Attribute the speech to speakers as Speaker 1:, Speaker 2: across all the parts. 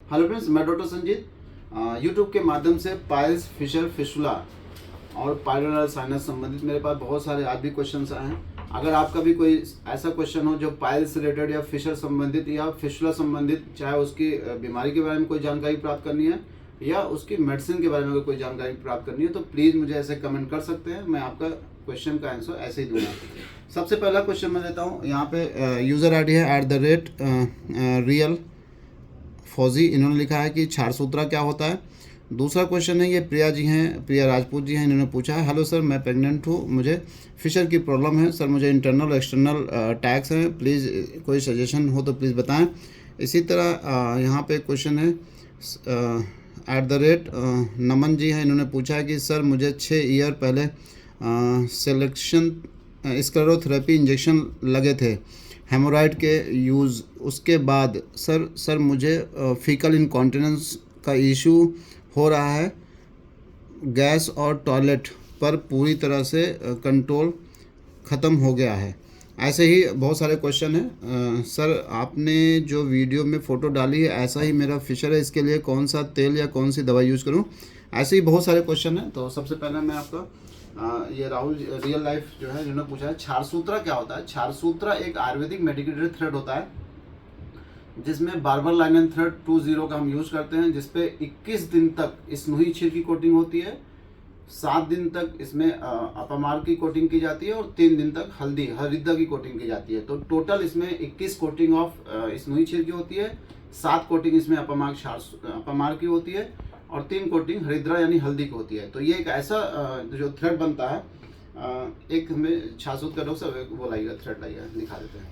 Speaker 1: Hello friends, मैं doctor Sanjeet YouTube के माध्यम से पाइल्स, फिशर, फिशुला और पाइलोनल साइनस संबंधित मेरे पास बहुत सारे आज भी क्वेश्चंस आए हैं। अगर आपका भी कोई ऐसा क्वेश्चन हो जो पाइल्स से रिलेटेड या फिशर संबंधित या फिशुला संबंधित, चाहे उसकी बीमारी के बारे में कोई जानकारी प्राप्त करनी है या उसकी मेडिसिन के बारे में अगर कोई जानकारी प्राप्त करनी है, तो प्लीज़ मुझे ऐसे कमेंट कर सकते हैं। मैं आपका क्वेश्चन का आंसर ऐसे ही दूंगा। सबसे पहला क्वेश्चन मैं देता हूँ। यहाँ पे यूज़र आई डी है @real फौजी। इन्होंने लिखा है कि क्षार सूत्रा क्या होता है। दूसरा क्वेश्चन है, ये प्रिया जी हैं, प्रिया राजपूत जी हैं। इन्होंने पूछा है, हेलो सर, मैं प्रेग्नेंट हूँ, मुझे फिशर की प्रॉब्लम है सर, मुझे इंटरनल और एक्सटर्नल टैक्स हैं, प्लीज़ कोई सजेशन हो तो प्लीज़ बताएं। इसी तरह यहाँ पे क्वेश्चन है @नमन जी हैं। इन्होंने पूछा है कि सर मुझे 6 ईयर पहले सिलेक्शन स्क्लेरोथेरेपी इंजेक्शन लगे थे हेमोराइड के यूज़, उसके बाद सर मुझे फीकल इनकॉन्टिनेंस का इशू हो रहा है, गैस और टॉयलेट पर पूरी तरह से कंट्रोल ख़त्म हो गया है। ऐसे ही बहुत सारे क्वेश्चन हैं। सर आपने जो वीडियो में फ़ोटो डाली है ऐसा ही मेरा फिशर है, इसके लिए कौन सा तेल या कौन सी दवाई यूज़ करूं? ऐसे ही बहुत सारे क्वेश्चन हैं। तो सबसे पहले मैं आपका ये राहुल रियल लाइफ जो है जिन्होंने पूछा है, क्षार सूत्रा क्या होता है। क्षार सूत्रा एक आयुर्वेदिक मेडिकेटेड थ्रेड होता है जिसमें बार्बर लाइनन थ्रेड 20 का हम यूज़ करते हैं, जिसपे 21 दिन तक स्नोही क्षीर की कोटिंग होती है, 7 दिन तक इसमें अपमार की कोटिंग की जाती है और 3 दिन तक हरिद्रा की कोटिंग की जाती है। तो टोटल इसमें 21 कोटिंग ऑफ स्नोही क्षीर की होती है, 7 कोटिंग इसमें अपमार की होती है और 3 कोटिंग हरिद्रा यानी हल्दी की होती है। तो ये एक ऐसा जो थ्रेड बनता है, एक हमें छासूत का डॉक्टर साहब वो लाइएगा, थ्रेड लाइएगा, दिखा देते हैं।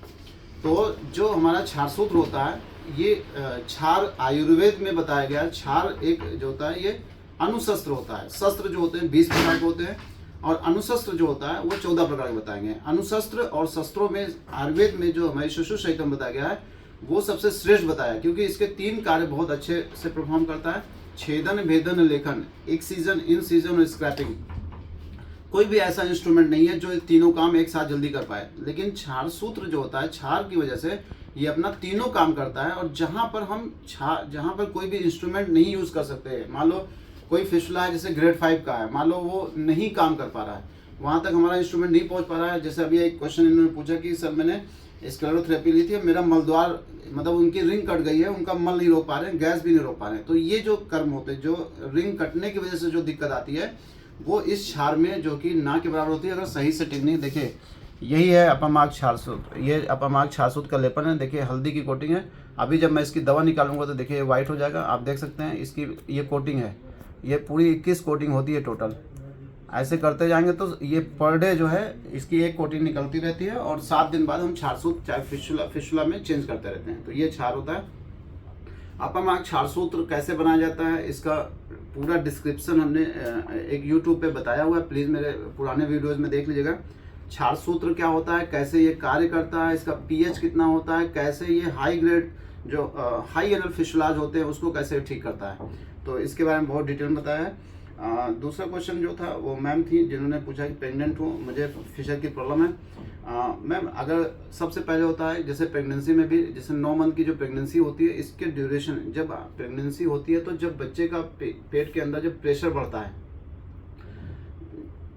Speaker 1: तो जो हमारा क्षार सूत्र होता है, ये क्षार आयुर्वेद में बताया गया है। क्षार एक जो होता है ये अनुशस्त्र होता है। शस्त्र जो होते हैं 20 प्रकार के होते हैं और अनुशस्त्र जो होता है वो 14 प्रकार के बताए गए हैं। अनुशस्त्र और शस्त्रों में आयुर्वेद में जो हमारी शिशु सहितम बताया गया है वो सबसे श्रेष्ठ बताया है, क्योंकि इसके 3 कार्य बहुत अच्छे से परफॉर्म करता है। छेदन, भेदन, लेखन, एक्सीजन, इनसीजन और स्क्रैपिंग। कोई भी ऐसा इंस्ट्रूमेंट नहीं है जो ये तीनों काम एक साथ जल्दी कर पाए, लेकिन क्षार सूत्र जो होता है, क्षार की वजह से ये अपना तीनों काम करता है। और जहाँ पर कोई भी इंस्ट्रूमेंट नहीं यूज कर सकते, मान लो कोई फिशुला है जैसे ग्रेड 5 का है, मान लो वो नहीं काम कर पा रहा है, वहाँ तक हमारा इंस्ट्रूमेंट नहीं पहुँच पा रहा है। जैसे अभी एक क्वेश्चन इन्होंने पूछा कि सर मैंने स्क्लेरोथेरेपी ली थी, मेरा मलद्वार मतलब उनकी रिंग कट गई है, उनका मल नहीं रोक पा रहे हैं, गैस भी नहीं रोक पा रहे हैं। तो ये जो कर्म होते हैं, जो रिंग कटने की वजह से जो दिक्कत आती है वो इस क्षार में, जो कि ना के बराबर होती है अगर सही से टेक्निक देखें। यही है अपमार्ग क्षार सूत्र, ये अपमार्ग क्षार सूत्र का लेपन है। देखिए हल्दी की कोटिंग है। अभी जब मैं इसकी दवा निकालूंगा तो देखिए वाइट हो जाएगा, आप देख सकते हैं। इसकी ये कोटिंग है, ये पूरी 21 कोटिंग होती है टोटल। ऐसे करते जाएंगे तो ये पर डे जो है इसकी एक कोटिंग निकलती रहती है और 7 दिन बाद हम क्षार सूत्र चाहे फिशुला में चेंज करते रहते हैं। तो ये क्षार होता है। अपमार्ग क्षार सूत्र कैसे बनाया जाता है, इसका पूरा डिस्क्रिप्शन हमने एक यूट्यूब पे बताया हुआ है, प्लीज़ मेरे पुराने वीडियोज़ में देख लीजिएगा। क्षार सूत्र क्या होता है, कैसे ये कार्य करता है, इसका पीएच कितना होता है, कैसे ये हाई ग्रेड जो हाई एनल फिशुलाज होते हैं उसको कैसे ठीक करता है, तो इसके बारे में बहुत डिटेल में बताया है। दूसरा क्वेश्चन जो था वो मैम थी जिन्होंने पूछा कि प्रेग्नेंट हूँ, मुझे फिशर की प्रॉब्लम है। मैम अगर सबसे पहले होता है जैसे प्रेगनेंसी में भी, जैसे 9 मंथ की जो प्रेगनेंसी होती है इसके ड्यूरेशन, जब प्रेगनेंसी होती है तो जब बच्चे का पेट के अंदर जब प्रेशर बढ़ता है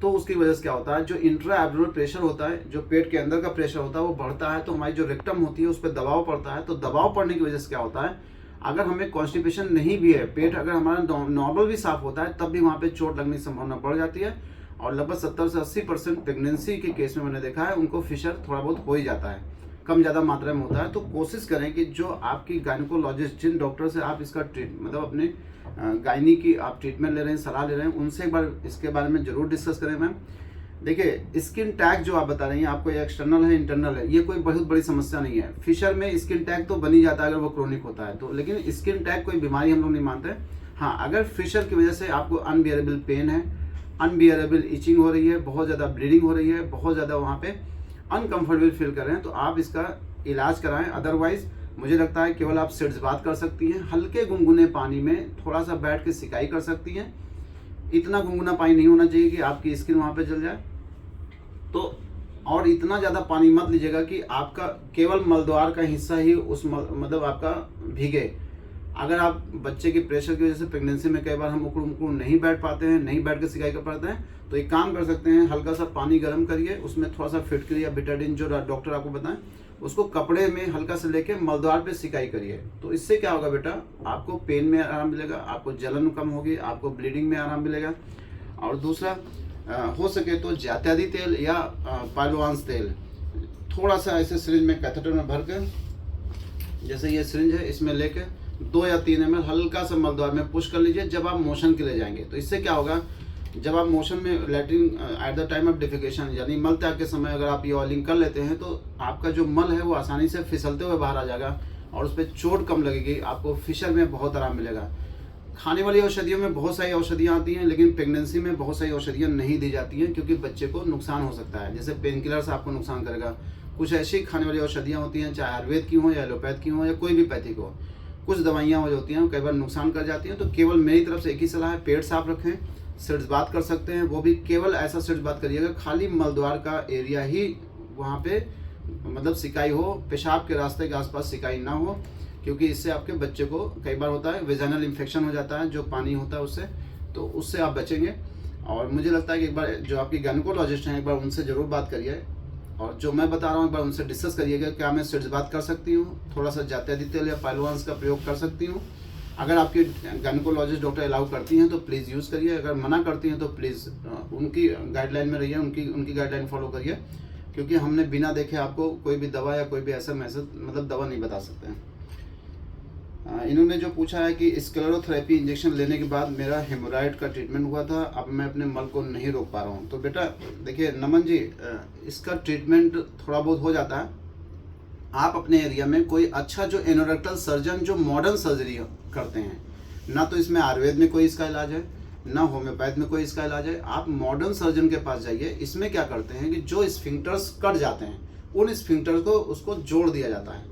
Speaker 1: तो उसकी वजह से क्या होता है, जो इंट्रा एब्डोमिनल प्रेशर होता है, जो पेट के अंदर का प्रेशर होता है वो बढ़ता है, तो हमारी जो रेक्टम होती है उस पर दबाव पड़ता है। तो दबाव पड़ने की वजह से क्या होता है, अगर हमें कॉन्स्टिपेशन नहीं भी है, पेट अगर हमारा नॉर्मल भी साफ होता है तब भी वहाँ पे चोट लगने की संभावना बढ़ जाती है। और लगभग 70 से 80% प्रेगनेंसी के केस में मैंने देखा है उनको फिशर थोड़ा बहुत हो ही जाता है, कम ज़्यादा मात्रा में होता है। तो कोशिश करें कि जो आपकी गायनिकोलॉजिस्ट, जिन डॉक्टर से आप इसका मतलब अपने गायनी की आप ट्रीटमेंट ले रहे हैं, सलाह ले रहे हैं, उनसे एक बार इसके बारे में ज़रूर डिस्कस करें। मैम देखिए स्किन टैग जो आप बता रही हैं, आपको ये एक्सटर्नल है इंटरनल है, ये कोई बहुत बड़ी समस्या नहीं है। फिशर में स्किन टैग तो बन ही जाता है अगर वो क्रोनिक होता है तो, लेकिन स्किन टैग कोई बीमारी हम लोग नहीं मानते। हाँ, अगर फिशर की वजह से आपको अनबियरेबल पेन है, अनबियरेबल इचिंग हो रही है, बहुत ज़्यादा ब्लीडिंग हो रही है, बहुत ज़्यादा वहाँ पे अनकंफर्टेबल फील कर रहे हैं, तो आप इसका इलाज कराएं। अदरवाइज मुझे लगता है केवल आप सिड्स बात कर सकती हैं, हल्के गुनगुने पानी में थोड़ा सा बैठ के सिकाई कर सकती हैं। इतना गुनगुना पानी नहीं होना चाहिए कि आपकी स्किन वहाँ पे जल जाए, तो और इतना ज़्यादा पानी मत लीजिएगा कि आपका केवल मलद्वार का हिस्सा ही उस मतलब आपका भीगे। अगर आप बच्चे की प्रेशर की वजह से प्रेगनेंसी में कई बार हम उकड़ू मुकड़ू नहीं बैठ पाते हैं, नहीं बैठ के सिकाई कर पाते हैं, तो एक काम कर सकते हैं, हल्का सा पानी गर्म करिए, उसमें थोड़ा सा फिटकरी या बिटाडिन जो डॉक्टर आपको बताएं उसको कपड़े में हल्का से लेके मलद्वार पे सिकाई करिए। तो इससे क्या होगा बेटा, आपको पेन में आराम मिलेगा, आपको जलन कम होगी, आपको ब्लीडिंग में आराम मिलेगा। और दूसरा, हो सके तो जात्यादी तेल या पाइलोवांस तेल थोड़ा सा ऐसे सिरिंज में कैथेटर में भर के, जैसे ये सिरिंज है इसमें लेके 2 या 3 ml हल्का सा मलद्वार में पुश कर लीजिए जब आप मोशन के लिए जाएंगे। तो इससे क्या होगा, जब आप मोशन में latrine at the time of defecation यानी मल त्याग के समय अगर आप ये ऑयलिंग कर लेते हैं तो आपका जो मल है वो आसानी से फिसलते हुए बाहर आ जाएगा और उस पर चोट कम लगेगी, आपको फिशर में बहुत आराम मिलेगा। खाने वाली औषधियों में बहुत सारी औषधियाँ आती हैं, लेकिन प्रेगनेंसी में बहुत सारी औषधियाँ नहीं दी जाती हैं क्योंकि बच्चे को नुकसान हो सकता है। जैसे पेन किलर्स आपको नुकसान करेगा, कुछ ऐसी खाने वाली औषधियाँ होती हैं, चाहे आयुर्वेद की हो या एलोपैथ की हो या कोई भी पैथिक हो, कुछ दवाइयाँ हो जाती हैं कई बार नुकसान कर जाती हैं। तो केवल मेरी तरफ से एक ही सलाह है, पेट साफ रखें, सिर्ज बात कर सकते हैं, वो भी केवल ऐसा सिर्ज बात करिएगा खाली मलद्वार का एरिया ही वहाँ पे मतलब सिकाई हो, पेशाब के रास्ते के आसपास सिकाई ना हो, क्योंकि इससे आपके बच्चे को कई बार होता है वेजाइनल इन्फेक्शन हो जाता है जो पानी होता है उससे, तो उससे आप बचेंगे। और मुझे लगता है कि एक बार जो आपकी गायनेकोलॉजिस्ट हैं एक बार उनसे ज़रूर बात करिए और जो मैं बता रहा हूँ एक बार उनसे डिस्कस करिएगा, क्या मैं सिर्ज बात कर सकती हूँ, थोड़ा सा जात्यादी तेल या पाइलोवांस का प्रयोग कर सकती हूँ। अगर आपकी गायनेकोलॉजिस्ट डॉक्टर अलाउ करती हैं तो प्लीज़ यूज़ करिए, अगर मना करती हैं तो प्लीज़ उनकी गाइडलाइन में रहिए, उनकी गाइडलाइन फॉलो करिए, क्योंकि हमने बिना देखे आपको कोई भी दवा या कोई भी ऐसा मैसेज मतलब दवा नहीं बता सकते हैं। इन्होंने जो पूछा है कि स्क्लेरोथेरेपी इंजेक्शन लेने के बाद मेरा हेमोराइड का ट्रीटमेंट हुआ था, अब मैं अपने मल को नहीं रोक पा रहा हूँ। तो बेटा देखिए नमन जी, इसका ट्रीटमेंट थोड़ा बहुत हो जाता है। आप अपने एरिया में कोई अच्छा जो एनोरेक्टल सर्जन जो मॉडर्न सर्जरी करते हैं, ना तो इसमें आयुर्वेद में कोई इसका इलाज है ना होम्योपैथ में कोई इसका इलाज है, आप मॉडर्न सर्जन के पास जाइए। इसमें क्या करते हैं कि जो स्फिंक्टर्स कट जाते हैं उन स्फिंक्टर को उसको जोड़ दिया जाता है,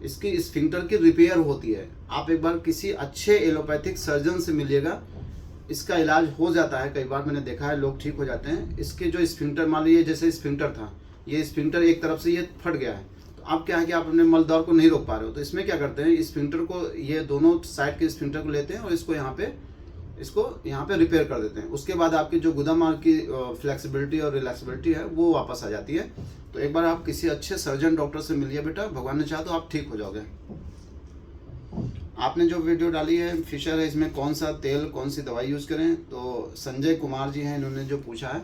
Speaker 1: इसकी स्फिंक्टर की रिपेयर होती है। आप एक बार किसी अच्छे एलोपैथिक सर्जन से मिलिएगा, इसका इलाज हो जाता है, कई बार मैंने देखा है लोग ठीक हो जाते हैं। इसके जो स्फिंक्टर मान लीजिए जैसे स्फिंक्टर था, ये स्फिंक्टर एक तरफ से ये फट गया है, तो अब क्या है कि आप अपने मलद्वार को नहीं रोक पा रहे हो, तो इसमें क्या करते हैं स्फिंक्टर को, ये दोनों साइड के स्फिंक्टर को लेते हैं और इसको यहाँ पे रिपेयर कर देते हैं। उसके बाद आपकी जो गुदामार्ग की फ्लेक्सिबिलिटी और रिलैक्सिबिलिटी है वो वापस आ जाती है। तो एक बार आप किसी अच्छे सर्जन डॉक्टर से मिलिए बेटा, भगवान ने चाहा तो आप ठीक हो जाओगे। आपने जो वीडियो डाली है फिशर है, इसमें कौन सा तेल कौन सी दवाई यूज़ करें, तो संजय कुमार जी हैं इन्होंने जो पूछा है।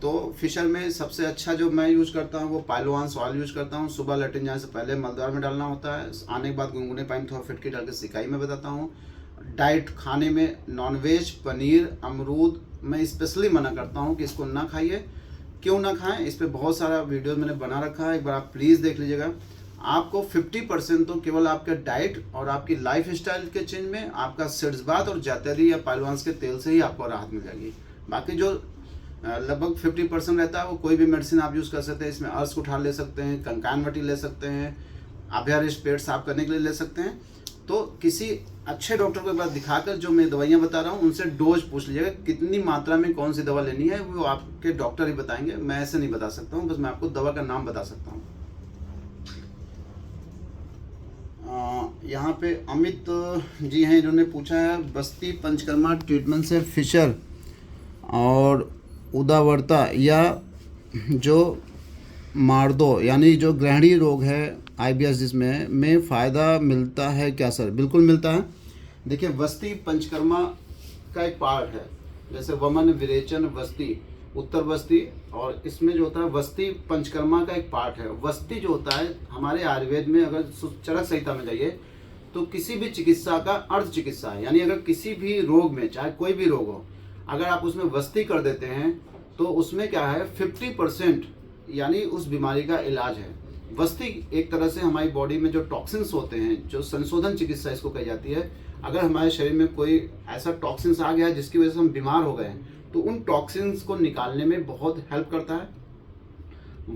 Speaker 1: तो फिशर में सबसे अच्छा जो मैं यूज़ करता हूँ वो पाइलोवांस ऑयल यूज़ करता हूँ। सुबह लेटिन जाने से पहले मलद्वार में डालना होता है, आने के बाद गुनगुने पानी थोड़ा फिटकी डाल के सिकाई में बताता हूँ। डाइट खाने में नॉनवेज, पनीर, अमरूद मैं स्पेशली मना करता हूँ कि इसको ना खाइए। क्यों ना खाएं, इस पर बहुत सारा वीडियो मैंने बना रखा है, एक बार आप प्लीज़ देख लीजिएगा। आपको 50% तो केवल आपके डाइट और आपकी लाइफ स्टाइल के चेंज में आपका सिरजबात और जात्यादी या पाइलवांस के तेल से ही आपको राहत मिल जाएगी। बाकी जो लगभग 50% रहता है वो कोई भी मेडिसिन आप यूज़ कर सकते हैं। इसमें अर्श कुठार ले सकते हैं, कंकानवटी ले सकते हैं, अभ्यारिष्ट पेट साफ करने के लिए ले सकते हैं। तो किसी अच्छे डॉक्टर को एक बार दिखाकर जो मैं दवाइयाँ बता रहा हूँ उनसे डोज पूछ लीजिएगा, कितनी मात्रा में कौन सी दवा लेनी है वो आपके डॉक्टर ही बताएंगे, मैं ऐसे नहीं बता सकता हूँ, बस मैं आपको दवा का नाम बता सकता हूँ। यहाँ पे अमित जी हैं, इन्होंने पूछा है बस्ती पंचकर्मा ट्रीटमेंट से फिशर और उदावरता या जो मार्दो यानी जो ग्रहणी रोग है IBS जिसमें में फ़ायदा मिलता है क्या सर? बिल्कुल मिलता है। देखिए वस्ती पंचकर्मा का एक पार्ट है, जैसे वमन, विरेचन, वस्ती, उत्तर वस्ती, और इसमें जो होता है वस्ती पंचकर्मा का एक पार्ट है। वस्ती जो होता है हमारे आयुर्वेद में, अगर चरक संहिता में जाइए तो किसी भी चिकित्सा का अर्ध चिकित्सा है, यानी अगर किसी भी रोग में चाहे कोई भी रोग हो अगर आप उसमें वस्ती कर देते हैं तो उसमें क्या है 50% यानी उस बीमारी का इलाज है। वस्ती एक तरह से हमारी बॉडी में जो टॉक्सिन्स होते हैं, जो संशोधन चिकित्सा इसको कही जाती है, अगर हमारे शरीर में कोई ऐसा टॉक्सिन्स आ गया है जिसकी वजह से हम बीमार हो गए हैं तो उन टॉक्सिन्स को निकालने में बहुत हेल्प करता है।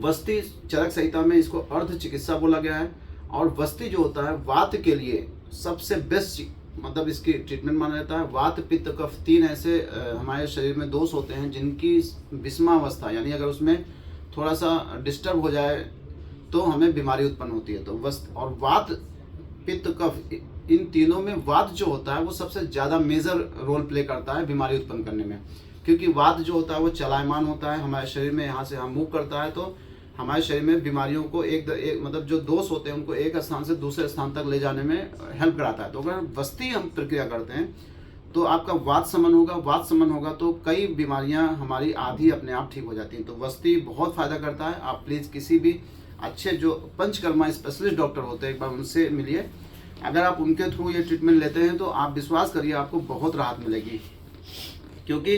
Speaker 1: वस्ती चरक संहिता में इसको अर्ध चिकित्सा बोला गया है। और वस्ती जो होता है वात के लिए सबसे बेस्ट मतलब इसकी ट्रीटमेंट माना जाता है। वात, पित्त, कफ, 3 ऐसे हमारे शरीर में दोष होते हैं जिनकी विषमावस्था यानी अगर उसमें थोड़ा सा डिस्टर्ब हो जाए तो हमें बीमारी उत्पन्न होती है। तो और वात, पित्त, कफ इन तीनों में वात जो होता है वो सबसे ज़्यादा मेजर रोल प्ले करता है बीमारी उत्पन्न करने में, क्योंकि वात जो होता है वो चलायमान होता है हमारे शरीर में, यहाँ से हम मूव करता है तो हमारे शरीर में बीमारियों को एक मतलब जो दोष होते हैं उनको एक स्थान से दूसरे स्थान तक ले जाने में हेल्प कराता है। तो अगर वस्ती हम प्रक्रिया करते हैं तो आपका वात समन होगा, वात समन होगा तो कई बीमारियां हमारी आधी अपने आप ठीक हो जाती हैं। तो वस्ती बहुत फ़ायदा करता है। आप प्लीज़ किसी भी अच्छे जो पंचकर्मा स्पेशलिस्ट डॉक्टर होते हैं एक बार उनसे मिलिए। अगर आप उनके थ्रू ये ट्रीटमेंट लेते हैं तो आप विश्वास करिए आपको बहुत राहत मिलेगी, क्योंकि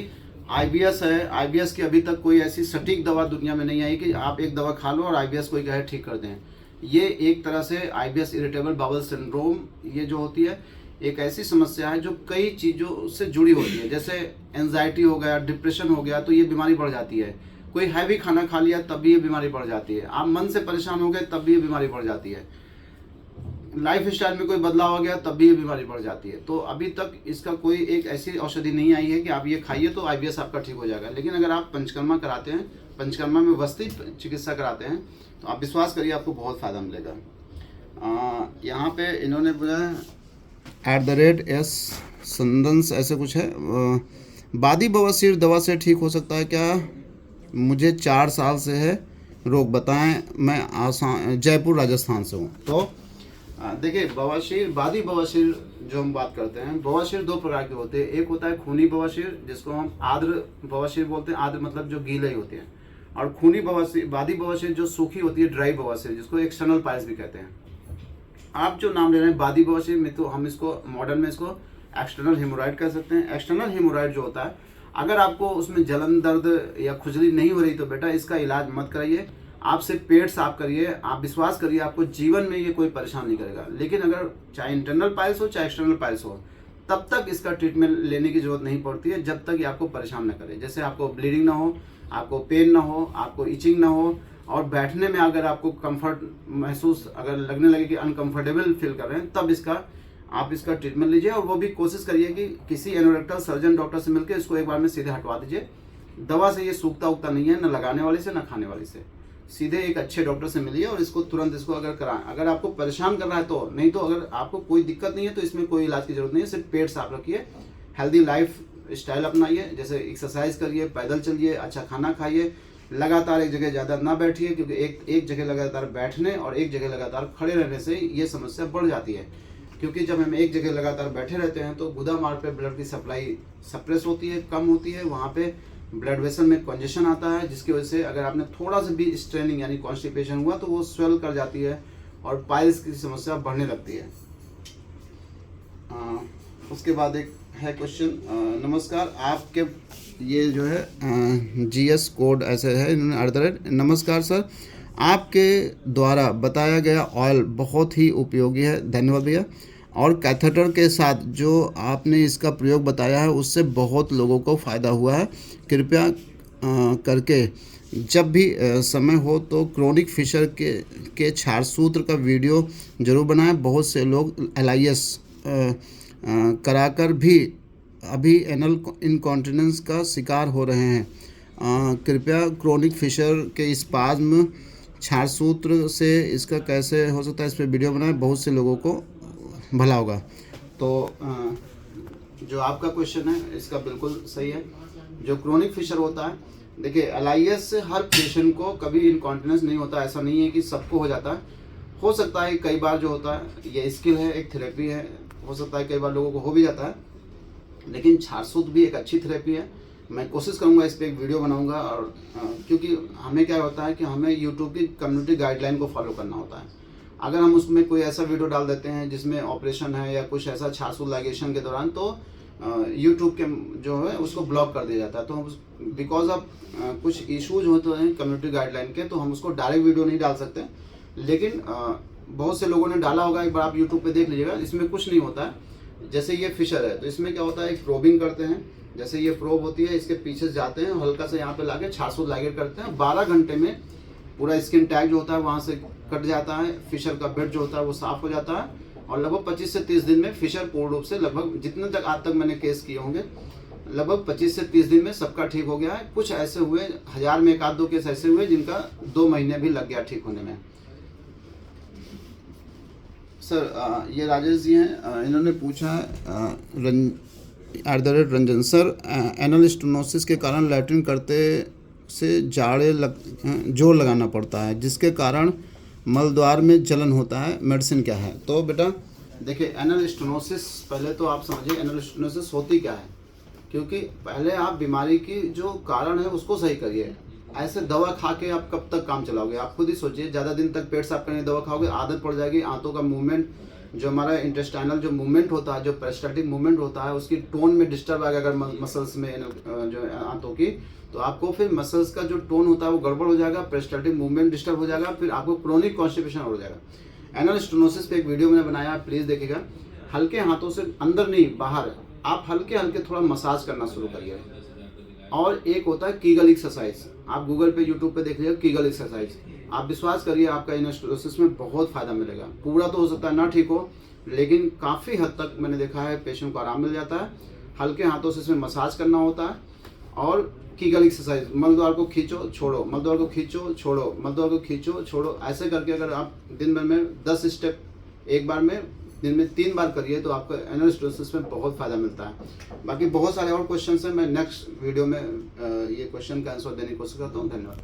Speaker 1: IBS है, IBS की अभी तक कोई ऐसी सटीक दवा दुनिया में नहीं आई कि आप एक दवा खा लो और IBS कोई कहे ठीक कर दें। ये एक तरह से IBS इरिटेबल बाउल सिंड्रोम ये जो होती है एक ऐसी समस्या है जो कई चीज़ों से जुड़ी होती है, जैसे एंजाइटी हो गया, डिप्रेशन हो गया तो ये बीमारी बढ़ जाती है। कोई हैवी खाना खा लिया तब भी ये बीमारी बढ़ जाती है। आप मन से परेशान हो गए तब भी ये बीमारी बढ़ जाती है। लाइफ स्टाइल में कोई बदलाव हो गया तब भी ये बीमारी बढ़ जाती है। तो अभी तक इसका कोई एक ऐसी औषधि नहीं आई है कि आप ये खाइए तो IBS आपका ठीक हो जाएगा। लेकिन अगर आप पंचकर्मा कराते हैं, पंचकर्मा में वस्ती चिकित्सा कराते हैं तो आप विश्वास करिए आपको बहुत फ़ायदा मिलेगा। यहाँ पे इन्होंने बोला @S संदंस ऐसे कुछ है। बादी बवासीर दवा से ठीक हो सकता है क्या? मुझे 4 साल से है, रोग बताएं। मैं जयपुर राजस्थान से हूँ। तो देखिए बवासीर, बादी बवासीर जो हम बात करते हैं, बवासीर 2 प्रकार के होते हैं। एक होता है खूनी बवासीर जिसको हम आर्द्र बवासीर बोलते हैं, आर्द्र मतलब जो गीले होती है, और खूनी बवासीर, बादी बवासीर जो सूखी होती है, ड्राई बवासीर जिसको एक्सटर्नल पाइल्स भी कहते हैं। आप जो नाम ले रहे हैं बादी बवासीर में, तो हम इसको मॉडर्न में इसको एक्सटर्नल हेमोराइड कह सकते हैं। एक्सटर्नल हेमोराइड जो होता है, अगर आपको उसमें जलन, दर्द या खुजली नहीं हो रही तो बेटा इसका इलाज मत कराइए, आप सिर्फ पेट साफ करिए। आप विश्वास करिए आपको जीवन में ये कोई परेशान नहीं करेगा। लेकिन अगर चाहे इंटरनल पाइल्स हो चाहे एक्सटर्नल पाइल्स हो, तब तक इसका ट्रीटमेंट लेने की जरूरत नहीं पड़ती है जब तक ये आपको परेशान न करे। जैसे आपको ब्लीडिंग ना हो, आपको पेन ना हो, आपको इचिंग ना हो, और बैठने में अगर आपको कंफर्ट महसूस अगर लगने लगे कि अनकंफर्टेबल फील कर रहे हैं, तब आप इसका ट्रीटमेंट लीजिए। और वो भी कोशिश करिए कि किसी एनोरेक्टल सर्जन डॉक्टर से मिलकर इसको एक बार में सीधे हटवा दीजिए। दवा से ये सूखता उगता नहीं है, न लगाने वाली से न खाने वाली से। सीधे एक अच्छे डॉक्टर से मिलिए और इसको तुरंत इसको अगर कराएं। अगर आपको परेशान कर रहा है तो, नहीं तो अगर आपको कोई दिक्कत नहीं है तो इसमें कोई इलाज की जरूरत नहीं है। सिर्फ पेट साफ रखिए, हेल्दी लाइफ स्टाइल अपनाइए, जैसे एक्सरसाइज करिए, पैदल चलिए, अच्छा खाना खाइए, लगातार एक जगह ज़्यादा ना बैठिए, क्योंकि एक जगह लगातार बैठने और एक जगह लगातार खड़े रहने से ये समस्या बढ़ जाती है। क्योंकि जब हम एक जगह लगातार बैठे रहते हैं तो गुदा मार्ग पे ब्लड की सप्लाई सप्रेस होती है, कम होती है, वहाँ पे ब्लड वेसल में कंजेशन आता है, जिसकी वजह से अगर आपने थोड़ा सा भी स्ट्रेनिंग यानी कॉन्स्टिपेशन हुआ तो वो स्वेल कर जाती है और पाइल्स की समस्या बढ़ने लगती है। उसके बाद एक है क्वेश्चन, नमस्कार आपके ये जो है GS कोड ऐसे है इन्होंने नमस्कार सर, आपके द्वारा बताया गया ऑयल बहुत ही उपयोगी है, धन्यवाद भैया। और कैथेटर के साथ जो आपने इसका प्रयोग बताया है उससे बहुत लोगों को फ़ायदा हुआ है। कृपया करके जब भी समय हो तो क्रोनिक फिशर के क्षारसूत्र का वीडियो जरूर बनाएं। बहुत से लोग LIS कराकर भी अभी एनल इनकॉन्टिनेंस का शिकार हो रहे हैं। कृपया क्रोनिक फिशर के स्पाज्म क्षारसूत्र से इसका कैसे हो सकता है इस पर वीडियो बनाएं, बहुत से लोगों को भला होगा। तो जो आपका क्वेश्चन है इसका बिल्कुल सही है। जो क्रोनिक फिशर होता है, देखिए LIS से हर पेशेंट को कभी इनकॉन्टिनेंस नहीं होता, ऐसा नहीं है कि सबको हो जाता है। हो सकता है कई बार जो होता है ये स्किल है, एक थेरेपी है, हो सकता है कई बार लोगों को हो भी जाता है, लेकिन क्षारसूत्र भी एक अच्छी थेरेपी है। मैं कोशिश करूंगा इस पर एक वीडियो बनाऊंगा। और क्योंकि हमें क्या होता है कि हमें यूट्यूब की कम्युनिटी गाइडलाइन को फॉलो करना होता है। अगर हम उसमें कोई ऐसा वीडियो डाल देते हैं जिसमें ऑपरेशन है या कुछ ऐसा क्षारसूत्र लाइगेशन के दौरान, तो यूट्यूब के जो है उसको ब्लॉक कर दिया जाता है। तो हम बिकॉज ऑफ कुछ इश्यूज होते हैं कम्युनिटी गाइडलाइन के, तो हम उसको डायरेक्ट वीडियो नहीं डाल सकते। लेकिन बहुत से लोगों ने डाला होगा, एक बार आप यूट्यूब पे देख लीजिएगा। इसमें कुछ नहीं होता है। जैसे ये फिशर है तो इसमें क्या होता है, एक प्रोबिंग करते हैं, जैसे ये प्रोब होती है इसके पीछे जाते हैं, हल्का से यहाँ पे लाके क्षारसूत्र लाइगेट करते हैं। 12 घंटे में पूरा स्किन टैग जो होता है वहाँ से कट जाता है, फिशर का बेड जो होता है वो साफ हो जाता है, और लगभग 25 से 30 दिन में फिशर पूर्ण रूप से, लगभग जितने तक आज तक मैंने केस किए होंगे, लगभग 25 से 30 दिन में सबका ठीक हो गया है। कुछ ऐसे हुए 1000 में 1-2 केस ऐसे हुए जिनका 2 महीने भी लग गया ठीक होने में। सर ये राजेश जी हैं, इन्होंने पूछा है @रंजन सर, एनल स्टेनोसिस के कारण लैट्रिन करते से जोर लगाना पड़ता है जिसके कारण मलद्वार में जलन होता है, मेडिसिन क्या है? तो बेटा देखिए, एनल स्टेनोसिस, पहले तो आप समझिए एनल स्टेनोसिस होती क्या है, क्योंकि पहले आप बीमारी की जो कारण है उसको सही करिए। ऐसे दवा खा के आप कब तक काम चलाओगे? आप खुद ही सोचिए, ज़्यादा दिन तक पेट साफ करने की दवा खाओगे, आदत पड़ जाएगी, आंतों का मूवमेंट, जो हमारा इंटेस्टाइनल जो मूवमेंट होता है, जो पेरिस्टाल्टिक मूवमेंट होता है, उसकी टोन में डिस्टर्ब आ गया अगर मसल्स में जो आंतों की, तो आपको फिर मसल्स का जो टोन होता है वो गड़बड़ हो जाएगा, पेरिस्टाल्टिक मूवमेंट डिस्टर्ब हो जाएगा, फिर आपको क्रोनिक कॉन्स्टिपेशन हो जाएगा। एनल स्टेनोसिस पे एक वीडियो मैंने बनाया है, प्लीज़ देखिएगा। हल्के हाथों से, अंदर नहीं बाहर, आप हल्के हल्के थोड़ा मसाज करना शुरू करिए। और एक होता है कीगल एक्सरसाइज, आप गूगल पे यूट्यूब पे देख लीजिए कीगल एक्सरसाइज, आप विश्वास करिए आपका एनल स्टेनोसिस में बहुत फ़ायदा मिलेगा। पूरा तो हो सकता है ना ठीक हो, लेकिन काफ़ी हद तक मैंने देखा है पेशेंट को आराम मिल जाता है। हल्के हाथों से इसमें मसाज करना होता है और कीगल एक्सरसाइज, मलद्वार को खींचो छोड़ो, मलद्वार को खींचो छोड़ो, मलद्वार को खींचो छोड़ो, ऐसे करके अगर आप दिन भर में 10 स्टेप एक बार में दिन में 3 बार करिए तो आपको एनल स्टेनोसिस में बहुत फ़ायदा मिलता है। बाकी बहुत सारे और क्वेश्चन हैं, मैं नेक्स्ट वीडियो में ये क्वेश्चन का आंसर देने की कोशिश करता हूँ। धन्यवाद।